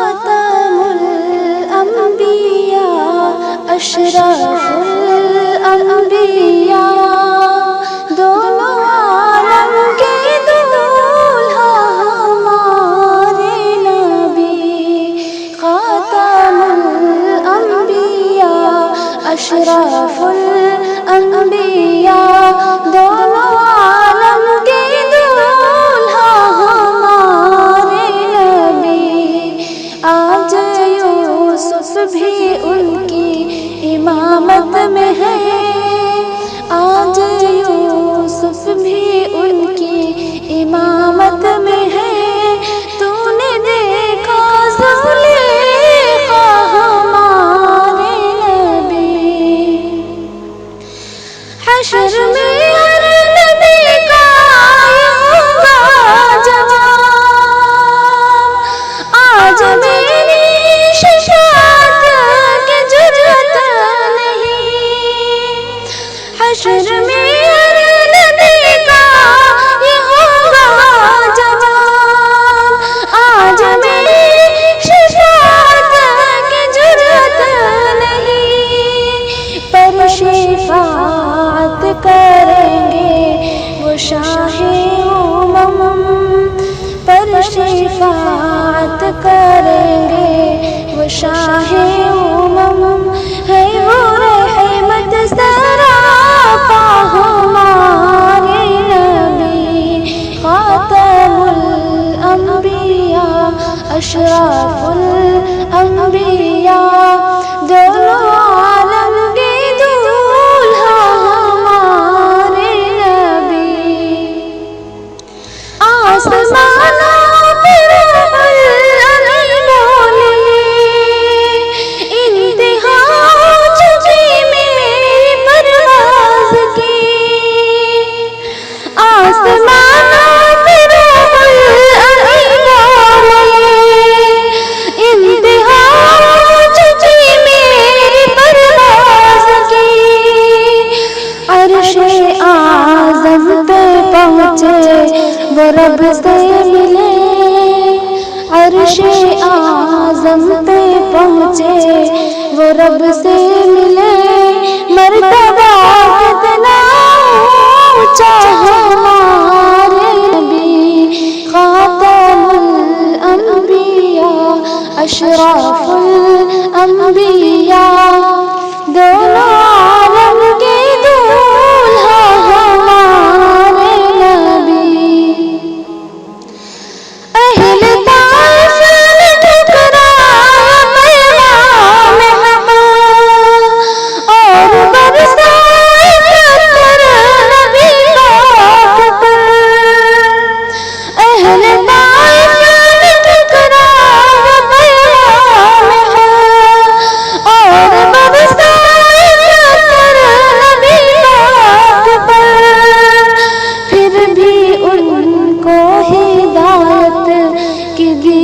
خاتم الانبیاء اشرف الانبیاء دونوں عالم کے دولہا ہمارے نبی خاتم الانبیاء اشرف الانبیاء دونوں عالم کے دولہا ہمارے نبی آج یوسف بھی ان کی امامت میں ہے آج یوسف بھی ان کی امامت میں ہے تو نے دیکھا زلیخا ہمارے نبی حشر میں ہر نبی کا ہوگا جواب آج میری شفاعت کی جرأت نہیں حشر میں ہر نبی کا یہ ہوگا جواب آج میری شفاعت کی جرأت نہیں پر شفاعت کریں گے وہ شاہ امم پر شفاعت کریں گے وہ شاہ امم ہے وہ رحمت سراپا ہمارے نبی خاتم الانبیاء اشرف الانبیاء دونوں عالم کے دولہا ہمارے نبی آسمانوں پہ روح الامین بولے انتہا ہو چکی میری پرواز کی آسمانوں پہ روح الامین بولے انتہا ہو چکی میری پرواز کی عرش اعظم پہ پہنچے وہ رب سے ملے عرش اعظم پہ پہنچے وہ رب سے ملے مرتبہ کتنا اونچا ہمارے نبی خاتم الانبیاء اشرف الانبیاء دونوں عالم کے دولہا ہمارے نبی اہل طائف نے ٹھکرایا پیغام حق اور برسائے پتھر نبی پاک پر اہل طائف نے ٹھکرایا پیغام حق اور برسائے پتھر نبی پاک پر پھر بھی ان کو ہدایت کی دی